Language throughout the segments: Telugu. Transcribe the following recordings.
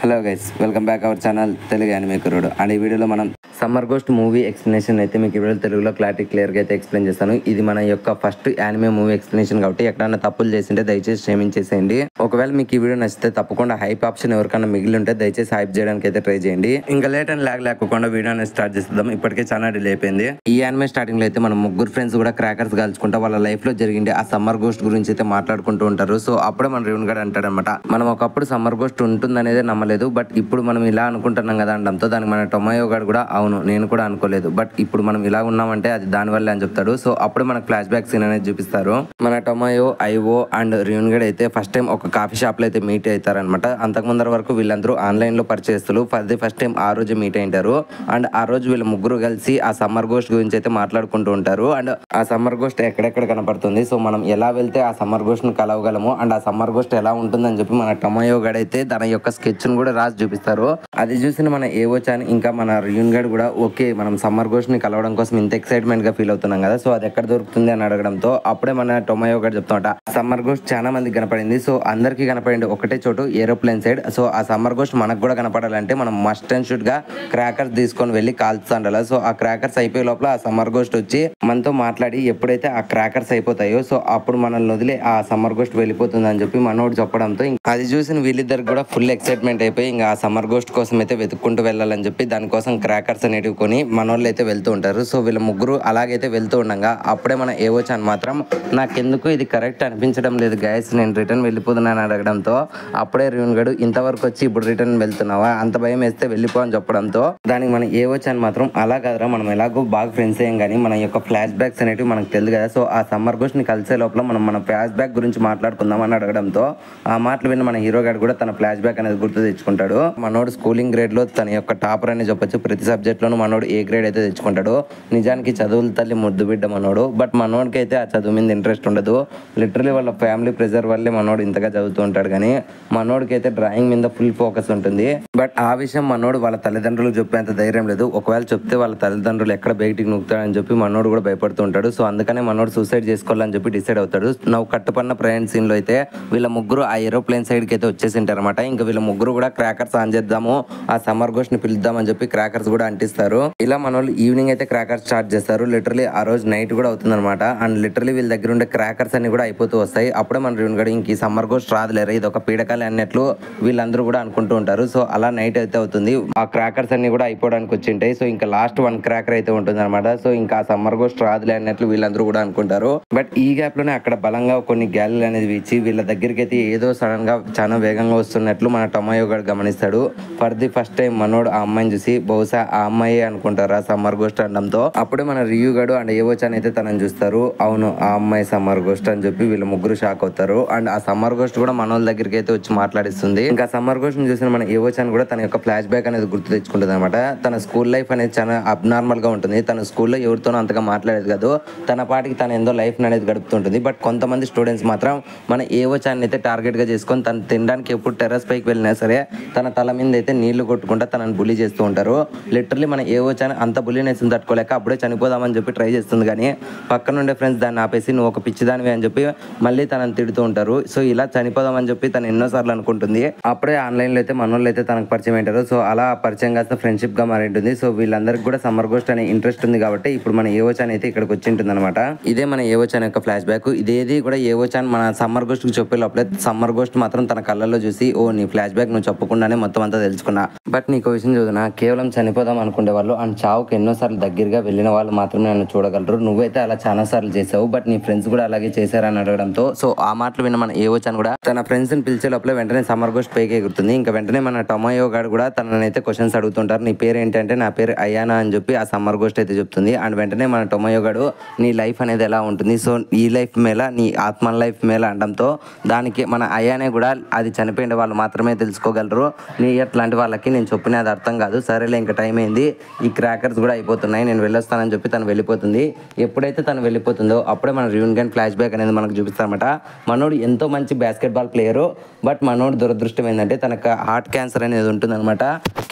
Hello guys, welcome back our channel Telugu anime కుర్రోడు. అండ్ ఈ వీడియోలో మనం సమ్మర్ గోస్ట్ మూవీ ఎక్స్ప్లెనేషన్ అయితే మీకు ఈ వీడియో తెలుగులో క్లియర్గా అయితే ఎక్స్ప్లెయిన్ చేస్తాను. ఇది మన యొక్క ఫస్ట్ యానిమే మూవీ ఎక్స్ప్లెనేషన్ కాబట్టి ఎక్కడైనా తప్పులు చేసింటే దయచేసి క్షమించేసేయండి. ఒకవేళ మీకు ఈ వీడియో నచ్చితే తప్పకుండా హైప్ ఆప్షన్ ఎవరికైనా మిగిలి ఉంటే దయచేసి హైప్ చేయడానికి అయితే ట్రై చేయండి. ఇంకా లేట్ అండ్ లాగ్ లేకుండా వీడియో అనేది స్టార్ట్ చేద్దాం. ఇప్పటికే చాలా డిలే అయిపోయింది. ఈ యానిమే స్టార్టింగ్ లో అయితే మన ముగ్గురు ఫ్రెండ్స్ కూడా క్రాకర్స్ కాల్చుకుంటా వాళ్ళ లైఫ్ లో జరిగింది ఆ సమ్మర్ గోస్ట్ గురించి అయితే మాట్లాడుకుంటూ ఉంటారు. సో అప్పుడే మన రేవన్ గడ్ అంటాడు అనమాట, మనం ఒకప్పుడు సమ్మర్ గోస్ట్ ఉంటుందనేదే నమ్మలేదు, బట్ ఇప్పుడు మనం ఇలా అనుకుంటున్నాం కదా అనడంతో దానికి మన టొమాయో గాడు కూడా అవును నేను కూడా అనుకోలేదు, బట్ ఇప్పుడు మనం ఇలా ఉన్నామంటే అది దాని వల్లే అని చెప్తాడు. సో అప్పుడు మనకు ఫ్లాష్ బ్యాక్ సీన్ అనేది చూపిస్తారు. మన టొమాయో, ఐఓ అండ్ రేవన్ గడ్ అయితే ఫస్ట్ టైం ఒక కాఫీ షాప్ లో అయితే మీట్ అవుతారనమాట. అంతకు ముందర వరకు వీళ్ళందరూ ఆన్లైన్ లో పరిచయస్తులు. ఫస్ట్ టైం ఆ రోజు మీట్ అయింటారు. అండ్ ఆ రోజు వీళ్ళ ముగ్గురు కలిసి ఆ సమ్మర్ గోస్ట్ గురించి అయితే మాట్లాడుకుంటూ ఉంటారు. అండ్ ఆ సమ్మర్ గోస్ట్ ఎక్కడెక్కడ కనపడుతుంది, సో మనం ఎలా వెళ్తే ఆ సమ్మర్ గోస్ట్ ను కలవగలము అండ్ ఆ సమ్మర్ గోస్ట్ ఎలా ఉంటుందని చెప్పి మన టొమాయో గడ్ అయితే తన యొక్క స్కెచ్ ను కూడా రాసి చూపిస్తారు. అది చూసిన మన ఏవోచాన్ ఇంకా మన రేవన్ గడ్ కూడా ఓకే మనం సమ్మర్ గోస్ట్ ని కలవడం కోసం ఇంత ఎక్సైట్మెంట్ గా ఫీల్ అవుతున్నాం కదా, సో అది ఎక్కడ దొరుకుతుంది అని అడగడంతో అప్పుడే మన టొమాయో గడ్ చెప్తామట సమ్మర్ గోస్ట్ చాలా మందికి కనపడింది. సో అందరికి కనపడింది ఒకటే చోటు ఏరోప్లేన్ సైడ్. సో ఆ సమ్మర్ గోస్ట్ మనకు కూడా కనపడాలంటే మనం మస్ట్ అండ్ షుడ్ గా క్రాకర్స్ తీసుకొని వెళ్ళి కాల్చుతాండాలి. సో ఆ క్రాకర్స్ అయిపోయే లోపల ఆ సమ్మర్ గోస్ట్ వచ్చి మనతో మాట్లాడి ఎప్పుడైతే ఆ క్రాకర్స్ అయిపోతాయో సో అప్పుడు మనల్ని వదిలే ఆ సమ్మర్ గోస్ట్ వెళ్ళిపోతుంది అని చెప్పి మనోడు చెప్పడంతో అది చూసిన వీళ్ళిద్దరికి కూడా ఫుల్ ఎక్సైట్మెంట్ అయిపోయి ఇంకా ఆ సమ్మర్ గోస్ట్ కోసం అయితే వెతుక్కుంటూ వెళ్ళాలని చెప్పి దానికోసం క్రాకర్స్ అనేటివి కొని మనోళ్ళు అయితే వెళ్తూ ఉంటారు. సో వీళ్ళ ముగ్గురు అలాగైతే వెళ్తూ ఉండగా అప్పుడే మన ఏవోచాన్ మాత్రం నాకెందుకు ఇది కరెక్ట్ అనిపించడం లేదు గైస్, నేను రిటర్న్ వెళ్ళిపోతున్నాను అడగడంతో అప్పుడే రేవన్ గడ్ ఇంతవరకు వచ్చి ఇప్పుడు రిటర్న్ వెళ్తున్నావా, అంత భయం వేస్తే వెళ్ళిపో అని చెప్పడంతో దానికి మన ఏవోచాన్ మాత్రం అలా కాదురా, మనం ఎలాగో బాగా ఫ్రెండ్స్ అయ్యాం కానీ మన యొక్క ఫ్లాష్ బ్యాక్స్ అనేవి మనకు తెలియదు కదా, సో ఆ సమ్మర్ గోస్ట్ ని కలిసే లోపల మనం మన ఫ్లాష్ బ్యాక్ గురించి మాట్లాడుకుందాం అని అడగడంతో ఆ మాటలు విన్న మన హీరో గారు కూడా తన ఫ్లాష్ బ్యాక్ అనేది గుర్తు తెచ్చుకుంటాడు. మనోడు స్కూలింగ్ గ్రేడ్ లో తన యొక్క టాపర్ అని చెప్పొచ్చు. ప్రతి సబ్జెక్ట్ లోనూ మనోడు ఏ గ్రేడ్ అయితే తెచ్చుకుంటాడు. నిజానికి చదువుల తల్లి ముద్దు బిడ్డ మనోడు, బట్ మనోడికి అయితే ఆ చదువు మీద ఇంట్రెస్ట్ ఉండదు. లిటరలీ వాళ్ళ ఫ్యామిలీ ప్రెజర్ వల్లే మనోడు ఇంతగా చదువుతూ ఉంటాడు. కానీ మనోడికి అయితే డ్రాయింగ్ మీద ఫుల్ ఫోకస్ ఉంటుంది. బట్ ఆ విషయం మనోడు వాళ్ళ తల్లిదండ్రులకు చెప్పేంత ధైర్యం లేదు. ఒకవేళ చెప్తే వాళ్ళ తల్లిదండ్రులు ఎక్కడ బయటికి నూకుతాడని చెప్పి మనోడు కూడా భయపడుతూ ఉంటాడు. సో అందుకనే మనోడు సూసైడ్ చేసుకోవాలని చెప్పి డిసైడ్ అవుతాడు. నువ్వు కట్టుపన్న ప్రయాణ సీన్ లో అయితే వీళ్ళ ముగ్గురు ఆ ఏరోప్లేన్ సైడ్ కి అయితే వచ్చేసింటారు అనమాట. ఇంకా వీళ్ళ ముగ్గురు కూడా క్రాకర్స్ ఆన్ చేద్దాము, ఆ సమ్మర్ గోస్ట్ ని పిలుద్దామని చెప్పి క్రాకర్స్ కూడా అంటిస్తారు. ఇలా మనోళ్ళు ఈవినింగ్ అయితే క్రాకర్స్ స్టార్ట్ చేస్తారు. లిటరలీ ఆ రోజు నైట్ కూడా అవుతుంది అనమాట. అండ్ లిటరలీ వీళ్ళ దగ్గర ఉండే క్రాకర్స్ అన్ని కూడా అయిపోతూ వస్తాయి. అప్పుడే మన రేవన్ గడ్ ఇంక ఈ సమ్మర్ గోస్ట్ రాదులేరు, ఇది ఒక పీడకాలి అన్నట్లు వీళ్ళందరూ కూడా అనుకుంటూ ఉంటారు. సో అలా నైట్ అయితే అవుతుంది. ఆ క్రాకర్స్ అన్ని కూడా అయిపోవడానికి వచ్చి ఉంటాయి. సో ఇంకా లాస్ట్ వన్ క్రాకర్ అయితే ఉంటుంది అనమాట. సో ఇంకా ఆ సమ్మర్ గోస్ట్ రాదులే అన్నట్లు వీళ్ళందరూ కూడా అనుకుంటారు. బట్ ఈ గ్యాప్ లోనే అక్కడ బలంగా కొన్ని గ్యాలీలు అనేది వీచి వీళ్ళ దగ్గరికి అయితే ఏదో సడన్ గా చాలా వేగంగా వస్తున్నట్లు మన టొమాయో గడ్ గమనిస్తాడు. ఫర్ ది ఫస్ట్ టైం మనోడు ఆ అమ్మాయిని చూసి బహుశా ఆ అమ్మాయి అనుకుంటారా సమ్మర్ గోస్ట్ అనడంతో అప్పుడే మన రియూ గడు అండ్ ఏవోచాన్ అయితే తనని చూస్తారు. అవును ఆ అమ్మాయి సమ్మర్ గోస్ట్ అని చెప్పి వీళ్ళ ముగ్గురు షాక్ అవుతారు. అండ్ ఆ సమ్మర్ గోస్ట్ కూడా మనోళ్ళ దగ్గరికి అయితే వచ్చి మాట్లాడిస్తుంది. ఇంకా సమ్మర్ గోస్ట్ ని చూసిన మన ఏవోచాన్ కూడా తన యొక్క ఫ్లాష్ బ్యాక్ అనేది గుర్తు తెచ్చుకుంటుంది అనమాట. తన స్కూల్ లైఫ్ అనేది చాలా అబ్నార్మల్ గా ఉంటుంది. తన స్కూల్లో ఎవరితోనో అంతగా మాట్లాడేది కాదు, తన పాటికి తన ఎంతో లైఫ్ అనేది గడుపుతుంటుంది. బట్ కొంతమంది స్టూడెంట్స్ మాత్రం మన ఏవోచాన్ అయితే టార్గెట్ గా చేసుకొని తను తినడానికి ఎప్పుడు టెర్రస్ పైకి వెళ్ళినా సరే తన తల మీద అయితే నీళ్లు కొట్టుకుంటా తనని బులీ చేస్తూ ఉంటారు. లిటరలీ మన ఏవోచాన్ అంత బులీనెస్ తట్టుకోలేక అప్పుడే చనిపోదామని చెప్పి ట్రై చేస్తుంది. కానీ పక్కన ఉండే ఫ్రెండ్స్ దాన్ని ఆపేసి నువ్వు ఒక పిచ్చిదానివి అని చెప్పి మళ్ళీ తనని తిడుతూ ఉంటారు. సో ఇలా చనిపోదామని చెప్పి తను ఎన్నోసార్లు అనుకుంటుంది. అప్పుడే ఆన్లైన్ లో అయితే మనోళ్ళు అయితే తనకు పరిచయం అయ్యారు. సో అలా పరిచయం కాస్త ఫ్రెండ్షిప్ గా మారి ఉంటుంది. సో వీళ్ళందరికీ కూడా సమ్మర్ గోస్ట్ అనే ఇంట్రెస్ట్ ఉంది కాబట్టి ఇప్పుడు మన ఏవోచాన్ అయితే ఇక్కడికి వచ్చి ఉంటుంది అనమాట. ఇదే మన ఏవోచాన్ యొక్క ఫ్లాష్ బ్యాక్. ఇదేది కూడా ఏవోచాన్ మన సమ్మర్ గోస్ట్ కి చెప్పే లోపలే సమ్మర్ గోస్ట్ మాత్రం తన కళ్ళల్లో చూసి ఓ నీ ఫ్లాష్ బ్యాక్ నువ్వు చెప్పకుండానే మొత్తం అంతా తెలుసుకున్నా. బట్ నీకు విషయం చదువునా, కేవలం చనిపోదాం అనుకునే వాళ్ళు అండ్ చావుకి ఎన్నోసార్లు దగ్గరగా వెళ్ళిన వాళ్ళు మాత్రమే నన్ను చూడగలరు. నువ్వైతే అలా చాలా సార్లు చేసావు, బట్ నీ ఫ్రెండ్స్ కూడా అలాగే చేశారని అడగడంతో సో ఆ మాటలు విన్న మన ఏవోచాన్ కూడా తన ఫ్రెండ్స్ ని పిలిచే లోపల వెంటనే సమ్మర్ గోస్ట్ పైకి ఎగురుతుంది. ఇంకా వెంటనే మన టొమాయో గాడు కూడా తననైతే క్వశ్చన్స్ అడుగుతుంటారు. నీ పేరు ఏంటంటే నా పేరు అయానా అని చెప్పి ఆ సమ్మర్ గోస్ట్ అయితే చెప్తుంది. అండ్ వెంటనే మన టొమాయో గాడు నీ లైఫ్ అనేది ఎలా ఉంటుంది, సో ఈ లైఫ్ మేళ నీ ఆత్మ లైఫ్ మేళ అనడంతో దానికి మన అయానే కూడా అది చనిపోయిన వాళ్ళు మాత్రమే తెలుసుకోగలరు, నీ అట్లాంటి వాళ్ళకి నేను చెప్పినది అర్థం కాదు, సరేలే ఇంకా టైం అయింది అయిపోతుంది, ఈ క్రాకర్స్ కూడా అయిపోతున్నాయి, నేను వెళ్ళొస్తానని చెప్పి తను వెళ్ళిపోతుంది. ఎప్పుడైతే తను వెళ్ళిపోతుందో అప్పుడే మన రియూనియన్ ఫ్లాష్ బ్యాక్ అనేది మనకు చూపిస్తారన్నమాట. మనోడు ఎంతో మంచి బాస్కెట్బాల్ ప్లేయరు, బట్ మనోడు దురదృష్టం ఏంటంటే తనకు హార్ట్ క్యాన్సర్ అనేది ఉంటుందన్నమాట.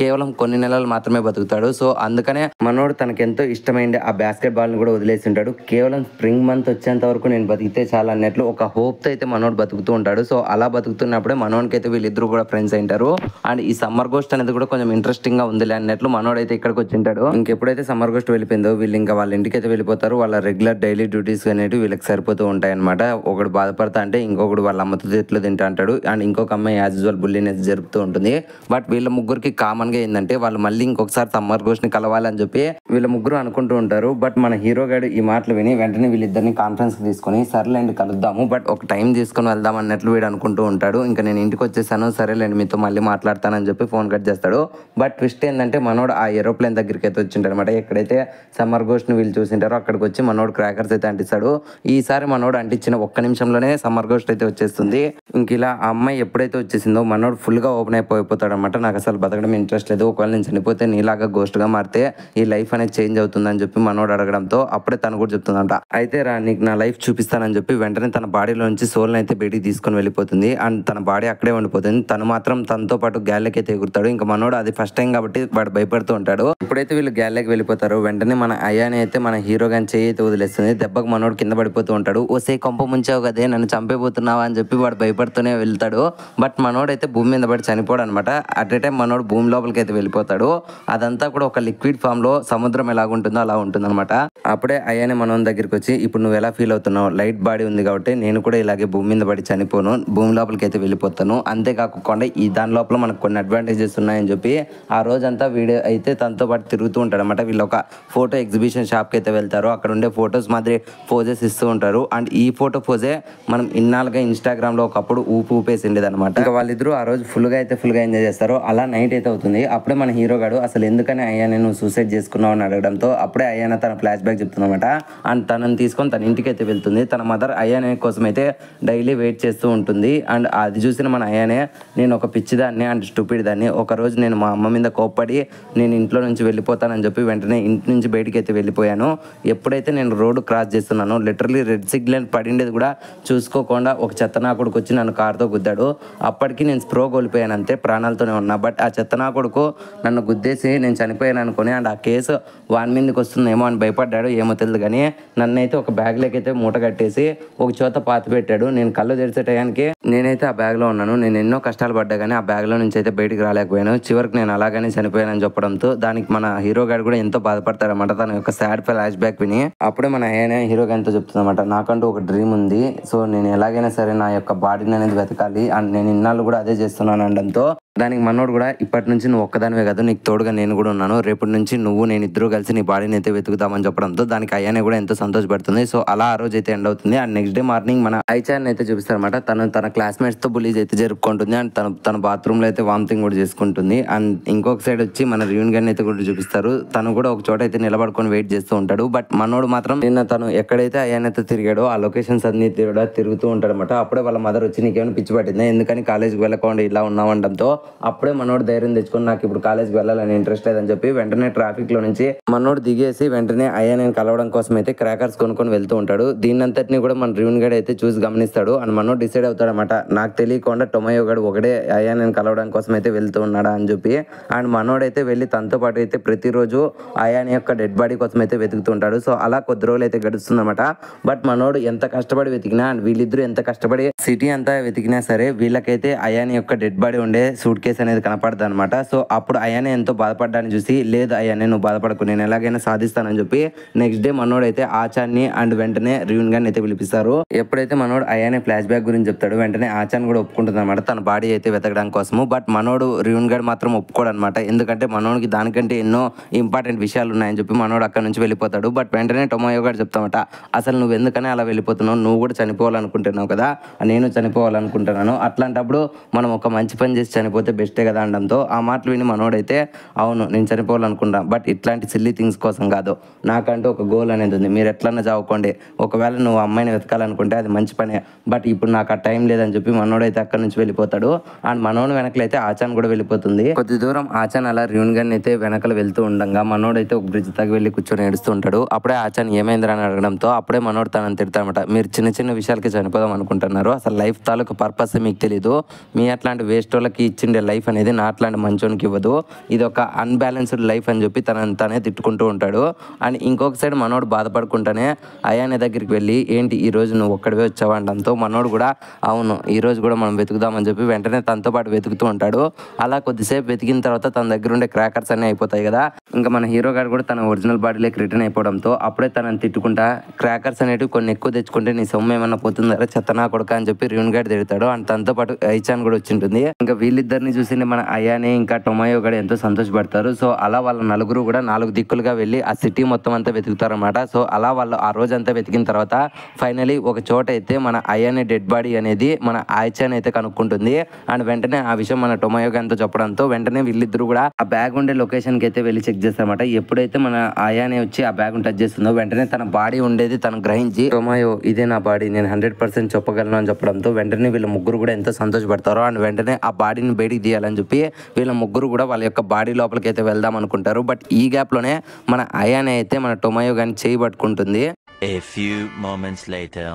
కేవలం కొన్ని నెలలు మాత్రమే బతుకుతాడు. సో అందుకనే మనోడు తనకు ఎంతో ఇష్టమైన ఆ బాస్కెట్బాల్ని కూడా వదిలేసి ఉంటాడు. కేవలం స్ప్రింగ్ మంత్ వచ్చేంత వరకు నేను బతికితే చాలా అన్నట్లు ఒక హోప్తో అయితే మనోడు బతుకుతూ ఉంటాడు. సో అలా బతుకుతున్నప్పుడే మనోడికి అయితే వీళ్ళిద్దరు కూడా ఫ్రెండ్స్ అయింటారు. అండ్ ఈ సమ్మర్ గోస్ట్ అనేది కూడా కొంచెం ఇంట్రెస్టింగ్ గా ఉందిలే అన్నట్లు మనోడు అయితే ఇక్కడికి వచ్చింటాడు. ఇంకెప్పుడైతే సమ్మర్ గోస్ట్ వెళ్ళిపోయిందో వీళ్ళు ఇంకా వాళ్ళ ఇంటికి అయితే వెళ్ళిపోతారు. వాళ్ళ రెగ్యులర్ డైలీ డ్యూటీస్ అనేవి వీళ్ళకి సరిపోతూ ఉంటాయి అనమాట. ఒకడు బాధపడతా అంటే ఇంకొకడు వాళ్ళ అమ్మతో చేతిలో తింటా అంటాడు. అండ్ ఇంకొక అమ్మాయి యాజ్ యూజువల్ బుల్లీనెస్ జరుపుతూ ఉంటుంది. బట్ వీళ్ళ ముగ్గురికి కామన్ గా ఏంటంటే వాళ్ళు మళ్ళీ ఇంకొకసారి సమ్మర్ గోస్ట్ ని కలవాలని చెప్పి వీళ్ళ ముగ్గురు అనుకుంటూ ఉంటారు. బట్ మన హీరో గారు ఈ మాటలు విని వెంటనే వీళ్ళిద్దరిని కాన్ఫరెన్స్ కి తీసుకొని సరేలేండి కలుద్దాము, బట్ ఒక టైం తీసుకొని వెళ్దాం అన్నట్లు వీడు అనుకుంటూ ఉంటాడు. ఇంకా నేను ఇంటికి వచ్చేసాను, సరేలేండి మీతో మళ్ళీ మాట్లాడతానని చెప్పి ఫోన్ కట్ చేస్తాడు. బట్ ట్విస్ట్ ఏంటంటే మనోడు ఆ ఏరోప్లేన్ దగ్గరికి అయితే వచ్చింటాడు అనమాట. ఎక్కడైతే సమ్మర్ గోస్ట్ ని వీళ్ళు చూసింటారో అక్కడికి వచ్చి మనోడు క్రాకర్స్ అయితే అంటిస్తాడు. ఈసారి మనోడు అంటించిన ఒక్క నిమిషంలోనే సమ్మర్ గోస్ట్ అయితే వచ్చేస్తుంది. ఇంక ఇలా ఆ అమ్మాయి ఎప్పుడైతే వచ్చేసిందో మనోడు ఫుల్ గా ఓపెన్ అయిపోతాడు అనమాట. నాకు అసలు బతకడం ఇంట్రెస్ట్ లేదు, ఒకవేళ నేను చనిపోతే నీలాగా గోస్ట్ గా మారితే ఈ లైఫ్ అనేది చేంజ్ అవుతుందని చెప్పి మనోడు అడగడంతో అప్పుడే తను కూడా చెప్తుందంట, అయితే రా నీకు నా లైఫ్ చూపిస్తానని చెప్పి వెంటనే తన బాడీలో నుంచి సోల్ని అయితే బయటికి తీసుకొని వెళ్ళిపోతుంది. అండ్ తన బాడీ అక్కడే ఉండిపోతుంది. తను మాత్రం తనతో పాటు గ్యాలెకి అయితే ఎగురుతాడు. ఇంకా మనోడు అది ఫస్ట్ టైం కాబట్టి వాడు భయపడుతూ ఉంటాడు. ఎప్పుడైతే వీళ్ళు గ్యాలెకి వెళ్ళిపోతారో వెంటనే మన అయాని అయితే మన హీరో గాని చేయి అయితే వదిలేస్తుంది. దెబ్బకు మనోడు కింద పడిపోతూ ఉంటాడు. ఓసే కొంప ముంచావు కదే, నన్ను చంపేపోతున్నావా అని చెప్పి వాడు భయపడుతూనే వెళ్తాడు. బట్ మనోడు అయితే భూమి మీద పడి చనిపోడు అనమాట. అట్ ఏ టైం మనోడు భూమి లోపలికి అయితే వెళ్ళిపోతాడు. అదంతా కూడా ఒక లిక్విడ్ ఫామ్ లో సముద్రం ఎలాగుంటుందో అలా ఉంటుంది అనమాట. అప్పుడే అయ్యానే మనోన్ దగ్గరికి వచ్చి, ఇప్పుడు నువ్వు ఎలా ఫీల్ అవుతున్నావు, లైట్ బాడీ ఉంది కాబట్టి నేను కూడా ఇలాగే భూమి మీద పడి చనిపోను, భూమి లోపలికి అయితే వెళ్ళిపోతాను, అంతేకాకుండా ఈ దాని లోపల మనకు కొన్ని అడ్వాంటేజెస్ ఉన్నాయని చెప్పి ఆ రోజంతా వీడియో అయితే తనతో పాటు తిరుగుతూ ఉంటాడు అనమాట. వీళ్ళు ఒక ఫోటో ఎగ్జిబిషన్ షాప్కి అయితే వెళ్తారు. అక్కడ ఉండే ఫొటోస్ మాదిరి పోజెస్ ఇస్తూ ఉంటారు. అండ్ ఈ ఫోటో పోజే మనం ఇన్నాళ్ళుగా ఇన్స్టాగ్రామ్ లో ఒకప్పుడు ఊపేసిండేది అనమాట. ఇంకా వాళ్ళిద్దరూ ఆ రోజు ఫుల్ గా ఎంజాయ్ చేస్తారు. అలా నైట్ అయితే అవుతుంది. అప్పుడే మన హీరో గాడు అసలు ఎందుకని అయ్యా నేను సూసైడ్ చేసుకున్నావు అని అడగడంతో అప్పుడే అయ్యాన తన ఫ్లాష్ బ్యాక్ చెప్తుందన్నమాట. అండ్ తనని తీసుకొని తన ఇంటికి అయితే వెళ్తుంది. తన మదర్ అయ్యానే కోసం అయితే డైలీ వెయిట్ చేస్తూ ఉంటుంది. అండ్ అది చూసిన మన అయ్యానే, నేను ఒక పిచ్చిదాన్ని అండ్ స్టూపిడ్ దాన్ని, ఒక రోజు నేను మా అమ్మ మీద కోప్పడి నేను ఇంట్లో నుంచి వెళ్ళిపోతానని చెప్పి వెంటనే ఇంటి నుంచి బయటికి అయితే వెళ్ళిపోయాను. ఎప్పుడైతే నేను రోడ్డు క్రాస్ చేస్తున్నానో లిటరలీ రెడ్ సిగ్నల్ పడిండేది కూడా చూసుకోకుండా ఒక చెత్తనాకుడికి వచ్చి నన్ను కారుతో గుద్దాడు. అప్పటికి నేను స్ప్రో కోల్పోయాను, అంతే ప్రాణాలతోనే ఉన్నా. బట్ ఆ చెత్తనాకుడుకు నన్ను గుద్దేసి నేను చనిపోయాను అనుకుని అండ్ ఆ కేసు వాని మీదకి వస్తుందేమో అని భయపడ్డాడు, ఏమో తెలియదు కానీ నన్నైతే ఒక బ్యాగ్లోకి అయితే మూట కట్టేసి ఒక చోట పాతి పెట్టాడు. నేను కళ్ళు తెరిచే టయానికి నేనైతే ఆ బ్యాగ్లో ఉన్నాను. నేను ఎన్నో కష్టాలు పడ్డా కానీ ఆ బ్యాగ్లో నుంచి అయితే బయటికి రాలేకపోయాను. చివరికి నేను అలాగనే చనిపోయానని చెప్పడంతో దానికి మన హీరో గారు కూడా ఎంతో బాధపడతారన్నమాట, తన యొక్క సాడ్ ఫ్లాష్ బ్యాక్ విని. అప్పుడే మన హీరో గారితో చెప్తుందన్నమాట, నాకంటూ ఒక డ్రీమ్ ఉంది, సో నేను ఎలాగైనా సరే నా యొక్క బాడీని అనేది వెతకాలి అండ్ నేను ఇన్నాళ్ళు కూడా అదే చేస్తున్నాను అనడంతో దానికి మనోడు కూడా, ఇప్పటి నుంచి నువ్వు ఒక్కదానివే కాదు, నీకు తోడుగా నేను కూడా ఉన్నాను, రేపటి నుంచి నువ్వు నేను ఇద్దరు కలిసి నీ బాడీని అయితే వెతుకుతామని చెప్పడంతో దానికి అయ్యానే కూడా ఎంతో సంతోషపడుతుంది. సో అలా ఆ రోజు అయితే ఎండ్ అవుతుంది. అండ్ నెక్స్ట్ డే మార్నింగ్ మన ఐచాన్ అయితే చూపిస్తారనమాట. తన క్లాస్మేట్స్ తో బులీజ్ అయితే జరుపుకుంటుంది. అండ్ తన బాత్రూమ్ లో అయితే వామిటింగ్ కూడా చేసుకుంటుంది. అండ్ ఇంకొక సైడ్ వచ్చి మన రియూనియన్ అయితే కూడా చూపిస్తారు. తను కూడా ఒక చోట అయితే నిలబడుకొని వెయిట్ చేస్తూ ఉంటాడు. బట్ మనోడు మాత్రం నిన్న తను ఎక్కడైతే అయ్యానైతే తిరిగాడో ఆ లొకేషన్స్ అన్ని తిరుగుతూ ఉంటాడు అనమాట. అప్పుడే వాళ్ళ మదర్ వచ్చి, నీకేమైనా పిచ్చి పట్టిందా, ఎందుకని కాలేజ్కి వెళ్ళకుండా ఇలా ఉన్నామండంతో అప్పుడే మనోడు ధైర్యం తెచ్చుకొని, నాకు ఇప్పుడు కాలేజ్కి వెళ్ళాలని ఇంట్రెస్ట్ లేదని చెప్పి వెంటనే ట్రాఫిక్ లో నుంచి మనోడు దిగేసి వెంటనే అయ్యాని కలవడం కోసం అయితే క్రాకర్స్ కొనుక్కొని వెళ్తూ ఉంటాడు. దీన్నంతటిని కూడా మన రియూన్ గడ్ అయితే చూసి గమనిస్తాడు. అండ్ మనోడు డిసైడ్ అవుతాడు అనమాట, నాకు తెలియకుండా టొమాయో గడు ఒకడే అయ్యాని కలవడం కోసం అయితే వెళ్తూ ఉన్నాడా అని చెప్పి. అండ్ మనోడైతే వెళ్ళి తనతో పాటు అయితే ప్రతిరోజు అయాని యొక్క డెడ్ బాడీ కోసం అయితే వెతుకుతుంటాడు. సో అలా కొద్ది రోజులు అయితే గడుస్తుంది అనమాట. బట్ మనోడు ఎంత కష్టపడి వెతికినా అండ్ వీళ్ళిద్దరూ ఎంత కష్టపడి సిటీ అంతా వెతికినా సరే వీళ్ళకైతే అయాని యొక్క డెడ్ బాడీ ఉండే సూట్ కేసు అనేది కనపడదు అనమాట. సో అప్పుడు అయానే ఎంతో బాధపడ్డాన్ని చూసి, లేదు అయానే నువ్వు బాధపడకు, నేను ఎలాగైనా సాధిస్తానని చెప్పి నెక్స్ట్ డే మనోడు అయితే ఆచాన్ని అండ్ వెంటనే రియూన్ గాని అయితే పిలిపిస్తారు. ఎప్పుడైతే మనోడు అయానే ఫ్లాష్ బ్యాక్ గురించి చెప్తాడు వెంటనే ఆచాన్ కూడా ఒప్పుకుంటుంది అనమాట తన బాడీ అయితే వెతకడం కోసము. బట్ మనోడు రియూన్ గాడు మాత్రం ఒప్పుకోడు అనమాట. ఎందుకంటే మనోడికి దానికంటే ఎన్నో ఇంపార్టెంట్ విషయాలు ఉన్నాయని చెప్పి మనోడు అక్కడ నుంచి వెళ్ళిపోతాడు. బట్ వెంటనే టొమాయో గారు చెప్తామట, అసలు నువ్వు ఎందుకని అలా వెళ్ళిపోతున్నావు, నువ్వు కూడా చనిపోవాలనుకుంటున్నావు కదా, నేను చనిపోవాలనుకుంటున్నాను, అట్లాంటప్పుడు మనం ఒక మంచి పని చేసి చనిపోతే చనిపోతే బెస్టే కదా అనడంతో ఆ మాటలు విని మనోడైతే అవును నేను చనిపోవాలనుకుంటా, బట్ ఇట్లాంటి సిల్లీ థింగ్స్ కోసం కాదు, నాకంటూ ఒక గోల్ అనేది ఉంది, మీరు ఎట్లన్నా చావుకోండి, ఒకవేళ నువ్వు అమ్మాయిని వెతకాలనుకుంటే అది మంచి పనే, బట్ ఇప్పుడు నాకు ఆ టైం లేదని చెప్పి మనోడైతే అక్కడ నుంచి వెళ్ళిపోతాడు. అండ్ మనోడు వెనకలైతే ఆచాన్ కూడా వెళ్ళిపోతుంది. కొద్ది దూరం ఆచాన్ అలా రియూన్ గన్ అయితే వెనకలు వెళ్తూ ఉండగా మనోడైతే ఒక బ్రిడ్జ్ దగ్గర వెళ్ళి కూర్చొని ఏడుస్తూ ఉంటాడు. అప్పుడే ఆచాన్ ఏమైందిరా అని అడగడంతో అప్పుడే మనోడు తనని తిడతాడనమాట, మీరు చిన్న చిన్న విషయాలకి చనిపోదాం అనుకుంటున్నారు, అసలు లైఫ్ తాలూకు పర్పస్ మీకు తెలీదు, మీ అట్లాంటి వేస్ట్ వాళ్ళకి ఇచ్చిండే లైఫ్ అనేది నా అట్లాంటి మంచోనికి ఇవ్వదు, ఇది ఒక అన్బ్యాలెన్స్డ్ లైఫ్ అని చెప్పి తనని తనే తిట్టుకుంటూ ఉంటాడు. అండ్ ఇంకొక సైడ్ మనోడు బాధపడుకుంటానే అయానే దగ్గరికి వెళ్ళి ఏంటి ఈ రోజు నువ్వు ఒక్కడివే వచ్చావా అనడంతో మనోడు కూడా అవును ఈ రోజు కూడా మనం వెతుకుదామని చెప్పి వెంటనే తనతో పాటు వెతుకుతూ ఉంటాడు. అలా కొద్దిసేపు వెతికిన తర్వాత తన దగ్గర ఉండే క్రాకర్స్ అన్నీ అయిపోతాయి కదా, ఇంకా మన హీరో గారు కూడా తన ఒరిజినల్ బాడీలోకి రిటర్న్ అయిపోవడంతో అప్పుడే తనని తిట్టుకుంటా క్రాకర్స్ అనేవి కొన్ని ఎక్కువ తెచ్చుకుంటే నీ సొమ్ము ఏమన్నా పోతుందా చెత్తనా కొడుక అని చెప్పి రియూన్ గారు తిడతాడు. అండ్ తనతో పాటు ఐచాన్ కూడా వచ్చింటుంది. ఇంకా వీళ్ళిద్దరిని చూసి మన అయానే ఇంకా టొమాయో కూడా ఎంతో సంతోషపడతారు. సో అలా వాళ్ళ నలుగురు కూడా 4 దిక్కులుగా వెళ్ళి ఆ సిటీ మొత్తం అంతా వెతుకుతారన్నమాట. సో అలా వాళ్ళు ఆ రోజంతా వెతికిన తర్వాత ఫైనలీ ఒక చోట అయితే మన అయానే డెడ్ బాడీ అనేది మన ఐచాన్ అయితే కనుక్కుంటుంది. అండ్ వెంటనే ఆ విషయం మన టొమాయో గారితో చెప్పడంతో వెంటనే వీళ్ళిద్దరు కూడా ఆ బ్యాగ్ ఉండే లొకేషన్ కి అయితే వెళ్ళి చెక్ చేస్తారన్నమాట. ఎప్పుడైతే మన అయానే వచ్చి ఆ బ్యాగ్ టచ్ చేస్తుందో వెంటనే తన బాడీ ఉండేది తను గ్రహించి టొమాయో ఇదే నా బాడీ, నేను 100% చెప్పగలను అని చెప్పడంతో వెంటనే వీళ్ళ ముగ్గురు కూడా ఎంతో సంతోషపడతారు. అండ్ వెంటనే ఆ బాడీని బయటికి తీయాలని చెప్పి వీళ్ళ ముగ్గురు కూడా వాళ్ళ యొక్క బాడీ లోపలికి అయితే వెళ్దాం అనుకుంటారు. బట్ ఈ గ్యాప్ లోనే మన అయానే అయితే మన టొమాయో గారిని చేయి పట్టుకుంటుంది. A few moments later.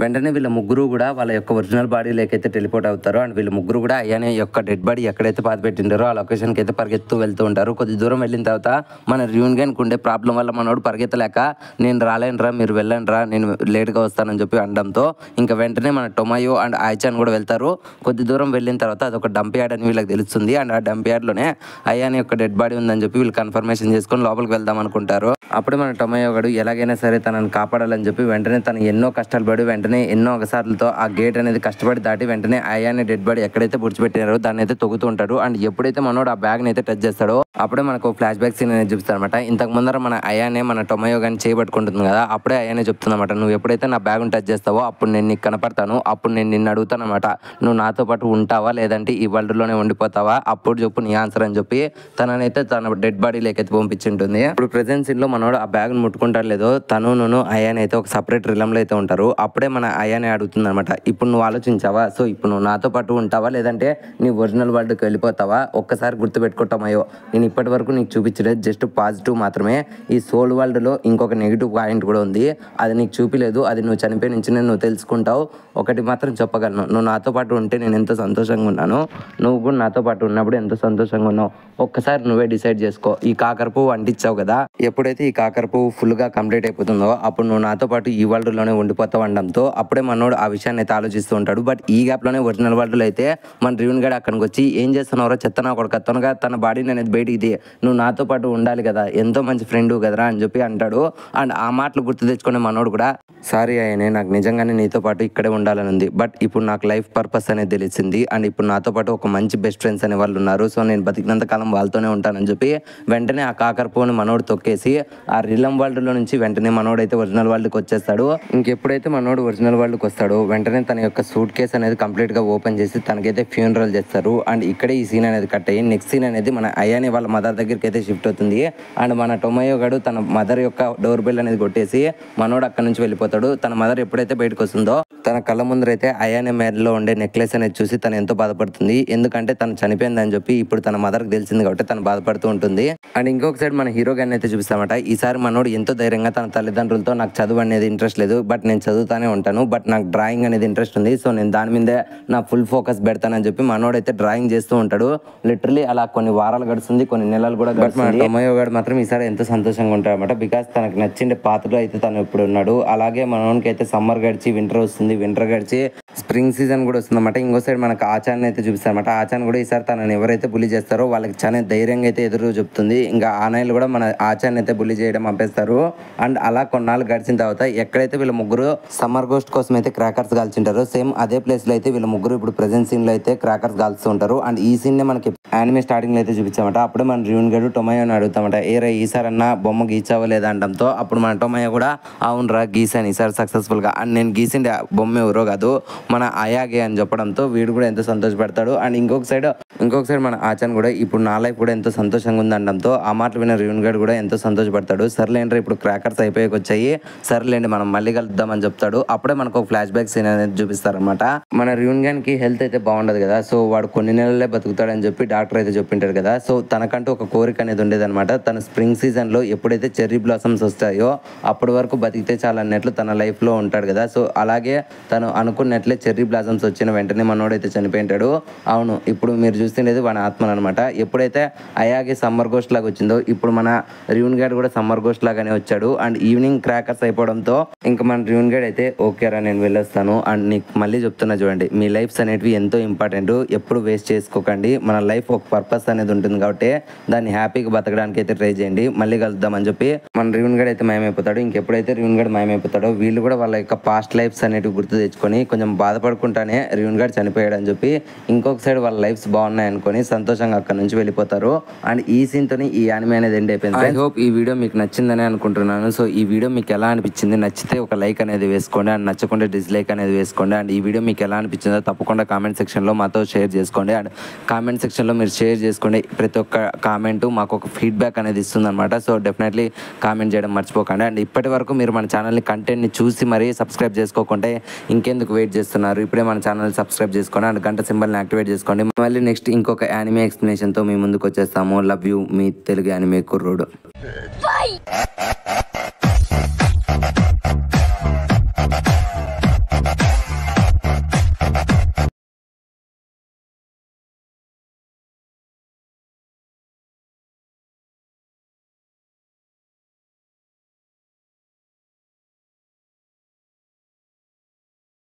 వెంటనే వీళ్ళ ముగ్గురు కూడా వాళ్ళ యొక్క ఒరిజినల్ బాడీలోకి అయితే టెలిపోర్ట్ అవుతారు. అండ్ వీళ్ళ ముగ్గురు కూడా అయానే యొక్క డెడ్ బాడీ ఎక్కడైతే పాతి పెట్టిండారో ఆ లొకేషన్కి అయితే పరిగెత్తు వెళ్తూ ఉంటారు. కొద్ది దూరం వెళ్ళిన తర్వాత మన రియూన్ గన్కి ఉండే ప్రాబ్లం వల్ల మనోడు పరిగెత్తలేక నేను రాలేనురా మీరు వెళ్ళండిరా నేను లేట్గా వస్తానని చెప్పి అనడంతో ఇంకా వెంటనే మన టొమాయో అండ్ ఐచాన్ కూడా వెళ్తారు. కొద్ది దూరం వెళ్ళిన తర్వాత అదొక డంప్ యార్డ్ అని వీళ్ళకి తెలుస్తుంది. అండ్ ఆ డంప్ యార్డ్లోనే అయానే యొక్క డెడ్ బాడీ ఉందని చెప్పి వీళ్ళు కన్ఫర్మేషన్ చేసుకొని లోపలికి వెళ్దాం అనుకుంటారు. అప్పుడే మన టొమాయో గడు ఎలాగైనా సరే తనని కాపాడాలని చెప్పి వెంటనే తను ఎన్నో కష్టాలు పడి వెంటనే ఎన్నో ఒకసార్లతో ఆ గేట్ అనేది కష్టపడి దాటి వెంటనే అయానే డెడ్ బాడీ ఎక్కడైతే పుడిచిపెట్టారో దాన్ని అయితే తొగుతూ ఉంటాడు. అండ్ ఎప్పుడైతే మనోడు ఆ బ్యాగ్ ని అయితే టచ్ చేస్తాడో అప్పుడే మనకు ఫ్లాష్ బ్యాక్ సీన్ అనేది చూపిస్తారు అనమాట. ఇంతకు ముందర మన అయానే మన టొమాయో గాని చేయబట్టుకుంటుంది కదా, అప్పుడే అయానే చెప్తుంది అనమాట, నువ్వు ఎప్పుడైతే నా బ్యాగ్ టచ్ చేస్తావో అప్పుడు నేను నీకు కనపడతాను, అప్పుడు నేను నిన్ను అడుగుతాను అనమాట, నువ్వు నాతో పాటు ఉంటావా లేదంటే ఈ వరల్డ్ లోనే ఉండిపోతావా, అప్పుడు చెప్పు నీ ఆన్సర్ అని చెప్పి తననైతే తన డెడ్ బాడీ లేకైతే పంపించింటుంది. ఇప్పుడు ప్రెసెంట్ సీన్ లో మనోడు ఆ బ్యాగ్ ని ముట్టుకుంటారు లేదో తను అయానే అయితే ఒక సపరేట్ రిలం లో అయితే ఉంటారు. అప్పుడే మన అయానే అడుగుతుంది అనమాట, ఇప్పుడు నువ్వు ఆలోచించావా, సో ఇప్పుడు నువ్వు నాతో పాటు ఉంటావా లేదంటే నీ ఒరిజినల్ వరల్డ్కి వెళ్ళిపోతావా, ఒక్కసారి గుర్తుపెట్టుకుంటామయ్యో నేను ఇప్పటి వరకు నీకు చూపించలేదు జస్ట్ పాజిటివ్ మాత్రమే, ఈ సోల్ వరల్డ్ లో ఇంకొక నెగిటివ్ పాయింట్ కూడా ఉంది, అది నీకు చూపిలేదు, అది నువ్వు చనిపోయిన నుంచి నువ్వు తెలుసుకుంటావు. ఒకటి మాత్రం చెప్పగలను, నువ్వు నాతో పాటు ఉంటే నేను ఎంతో సంతోషంగా ఉన్నాను, నువ్వు కూడా నాతో పాటు ఉన్నప్పుడు ఎంతో సంతోషంగా ఉన్నావు, ఒక్కసారి నువ్వే డిసైడ్ చేసుకో, ఈ కాకర పువ్వు అంటించావు కదా, ఎప్పుడైతే ఈ కాకర పువ్వు ఫుల్ గా కంప్లీట్ అయిపోతుందో అప్పుడు నువ్వు నాతో పాటు ఈ వరల్డ్ లోనే ఉండిపోతావు అనడంతో అప్పుడే మనోడు ఆ విషయాన్ని అయితే ఆలోచిస్తూ ఉంటాడు. బట్ ఈ గ్యాప్ లోనే ఒరిజినల్ వరల్డ్ లో అయితే మన రియూన్ గడ్ అక్కడికి వచ్చి ఏం చేస్తున్నారో చెత్తనా కొడుక తనగా తన బాడీని అనేది బయటికి తీ, నువ్వు నాతో పాటు ఉండాలి కదా, ఎంతో మంచి ఫ్రెండ్ కదరా అని చెప్పి అంటాడు. అండ్ ఆ మాటలు గుర్తు తెచ్చుకునే మనోడు కూడా సారీ అయ్యనే నాకు నిజంగానే నీతో పాటు ఇక్కడే ఉండాలని ఉంది, బట్ ఇప్పుడు నాకు లైఫ్ పర్పస్ అనేది తెలిసింది, అండ్ ఇప్పుడు నాతో పాటు ఒక మంచి బెస్ట్ ఫ్రెండ్స్ అనే వాళ్ళు ఉన్నారు, సో నేను బతికినంత కాలం వాళ్ళతోనే ఉంటానని చెప్పి వెంటనే ఆ కాకరపుని మనోడు తొక్కేసి ఆ రిలం వరల్డ్ లో నుంచి వెంటనే మనోడు అయితే ఒరిజినల్ వరల్డ్కి వచ్చేస్తాడు. ఇంకెప్పుడైతే మనోడు ఒరిజినల్ వరల్డ్కి వస్తాడో వెంటనే తన యొక్క సూట్ కేస్ అనేది కంప్లీట్ గా ఓపెన్ చేసి తనకైతే ఫ్యూనరల్ చేస్తారు. అండ్ ఇక్కడే ఈ సీన్ అనేది కట్ అయ్యి నెక్స్ట్ సీన్ అనేది మన అయానే వాళ్ళ మదర్ దగ్గరికి అయితే షిఫ్ట్ అవుతుంది. అండ్ మన టొమాయో గడు తన మదర్ యొక్క డోర్ బెల్ అనేది కొట్టేసి మనోడు అక్కడ నుంచి వెళ్ళిపోతాడు. తన మదర్ ఎప్పుడైతే బయటకు వస్తుందో తన కళ్ళ ముందరైతే అయానే మెడలో ఉండే నెక్లెస్ అనేది చూసి తను ఎంతో బాధపడుతుంది, ఎందుకంటే తను చనిపోయిందని చెప్పి ఇప్పుడు తన మదర్కి తెలిసింది కాబట్టి తను బాధపడుతూ ఉంటుంది. అండ్ ఇంకొక సైడ్ మన హీరో గారిని అయితే చూపిస్తామట, ఈసారి మనోడు ఎంతో ధైర్యంగా తన తల్లిదండ్రులతో నాకు చదువు అనేది ఇంట్రెస్ట్ లేదు, బట్ నేను చదువుతానే ఉంటాను, బట్ నాకు డ్రాయింగ్ అనేది ఇంట్రెస్ట్ ఉంది, సో నేను దాని మీదే నా ఫుల్ ఫోకస్ పెడతానని చెప్పి మనోడైతే డ్రాయింగ్ చేస్తూ ఉంటాడు. లిటరలీ అలా కొన్ని వారాలు గడుస్తుంది, కొన్ని నెలలు కూడా గడుస్తుంది. టొమాయో గారు మాత్రం ఈసారి ఎంతో సంతోషంగా ఉంటాడు అనమాట, బికాస్ తనకు నచ్చిండే పాత్రలో అయితే తను ఇప్పుడు ఉన్నాడు. అలాగే మనోనికి అయితే సమ్మర్ గడిచి వింటర్ వస్తుంది, వింటర్ గడిచి స్ప్రింగ్ సీజన్ కూడా వస్తుంది అనమాట. ఇంకో సైడ్ మనకు ఆచాన్ అయితే చూపిస్తారు అనమాట. ఆచాన్ కూడా ఈసారి తనని ఎవరైతే బుల్లి చేస్తారో వాళ్ళకి చాలా ధైర్యంగా అయితే ఎదురు చెప్తుంది. ఇంకా ఆనాయిలు కూడా మన ఆచాన్ అయితే బుల్లి చేయడం పంపేస్తారు. అండ్ అలా కొన్నాళ్ళు గడిచిన తర్వాత ఎక్కడైతే వీళ్ళ ముగ్గురు సమ్మర్ గోస్ట్ కోసం అయితే క్రాకర్స్ కాల్చింటారో సేమ్ అదే ప్లేస్ లో అయితే వీళ్ళ ముగ్గురు ఇప్పుడు ప్రెసెంట్ సీన్ లో అయితే క్రాకర్స్ కాల్స్తూ ఉంటారు. అండ్ ఈ సీన్ నే మనకి యానిమే స్టార్టింగ్ లో అయితే చూపించామట. అప్పుడే మన రియూన్ గడు టొమాయోని అడుగుతామట, ఏరా ఈసారన్నా బొమ్మ గీచావా లేదా అనడంతో అప్పుడు మన టొమాయో కూడా అవునరా గీసాను ఈసారి సక్సెస్ఫుల్ గా, అండ్ నేను గీసిండే బొమ్మ ఎవరో కాదు మన అయాగే అని చెప్పడంతో వీడు కూడా ఎంతో సంతోషపడతాడు. అండ్ ఇంకొక సైడ్ మన ఆచాన్ కూడా ఇప్పుడు నా లైఫ్ కూడా ఎంతో సంతోషంగా ఉంది అనడంతో ఆ మాటలు విన్న రియూన్ గడ్ కూడా ఎంతో సంతోషపడతాడు. సర్లేండి ఇప్పుడు క్రాకర్స్ అయిపోయాక వచ్చాయి, సర్లేండి మనం మళ్ళీ కలుద్దామని చెప్తాడు. అప్పుడే మనకు ఒక ఫ్లాష్ బ్యాక్ సీన్ అనేది చూపిస్తారనమాట. మన రియూన్ గన్కి హెల్త్ అయితే బాగుండదు కదా, సో వాడు కొన్ని నెలలే బతుకుతాడని చెప్పి డాక్టర్ అయితే చెప్పింటారు కదా. సో తనకంటూ ఒక కోరిక అనేది ఉండేదన్నమాట. తన స్ప్రింగ్ సీజన్లో ఎప్పుడైతే చెర్రీ బ్లాసమ్స్ వస్తాయో అప్పటి వరకు బతికితే చాలా అన్నట్లు తన లైఫ్లో ఉంటాడు కదా. సో అలాగే తను అనుకున్నట్లే చెర్రీ బ్లాసమ్స్ వచ్చిన వెంటనే మనోడైతే చనిపోయింటాడు. అవును, ఇప్పుడు మీరు చూస్తుండేది వాడి ఆత్మను అనమాట. ఎప్పుడైతే అయాగే సమ్మర్ గోస్ట్ లాగా వచ్చిందో ఇప్పుడు మన రియూన్ గడ్ కూడా సమ్మర్ గోస్ట్ లాగానే వచ్చాడు. అండ్ ఈవినింగ్ క్రాకర్స్ అయిపోవడంతో ఇంకా మన రియూన్ గడ్ అయితే ఓకేరా నేను వెళ్ళొస్తాను. అండ్ నీకు మళ్ళీ చెప్తున్నా చూడండి, మీ లైఫ్స్ అనేటివి ఎంతో ఇంపార్టెంట్, ఎప్పుడు వేస్ట్ చేసుకోకండి. మన లైఫ్ ఒక పర్పస్ అనేది ఉంటుంది కాబట్టి దాన్ని హ్యాపీగా బతకడానికి అయితే ట్రై చేయండి. మళ్ళీ కలుద్దామని చెప్పి మన రియూన్ గడ్ అయితే మాయమైపోతాడు. ఇంకెప్పుడైతే రియూన్ గడ్ మాయమైపోతాడో వీళ్ళు కూడా వాళ్ళ యొక్క పాస్ట్ లైఫ్స్ అనేటివి గుర్తు తెచ్చుకొని కొంచెం బాధపడుకుంటానే రియూన్ గడ్ చనిపోయాడు అని చెప్పి ఇంకొక సైడ్ వాళ్ళ లైఫ్స్ బాగున్నాయి అనుకొని సంతోషంగా అక్కడ నుంచి వెళ్ళిపోతారు. అండ్ ఈ సీన్ తోని ఈ యానిమే అనేది ఎండ్ అయిపోయింది. ఐ హోప్ ఈ వీడియో మీకు నచ్చిందని అనుకుంటున్నాను. సో ఈ వీడియో మీకు ఎలా అనిపించింది, నచ్చితే ఒక లైక్ అనేది వేసుకోండి, అండ్ నచ్చకుండా డిస్లైక్ అనేది వేసుకోండి. అండ్ ఈ వీడియో మీకు ఎలా అనిపించిందో తప్పకుండా కామెంట్ సెక్షన్లో మాతో షేర్ చేసుకోండి. అండ్ కామెంట్ సెక్షన్లో మీరు షేర్ చేసుకోండి. ప్రతి ఒక్క కామెంట్ మాకు ఒక ఫీడ్బ్యాక్ అనేది ఇస్తుందన్నమాట. సో డెఫినెట్లీ కామెంట్ చేయడం మర్చిపోకండి. అండ్ ఇప్పటి వరకు మీరు మన ఛానల్ని కంటెంట్ని చూసి మరీ సబ్స్క్రైబ్ చేసుకోకుంటే ఇంకెందుకు వెయిట్ చేస్తున్నారు, ఇప్పుడే మన ఛానల్ సబ్స్క్రైబ్ చేసుకోండి అండ్ గంట సింబల్ని యాక్టివేట్ చేసుకోండి. మళ్ళీ నెక్స్ట్ ఇంకొక యానిమే ఎక్స్ప్లెనేషన్తో మీ ముందుకు వచ్చేస్తాము. Love you, me Telugu anime కుర్రోడు.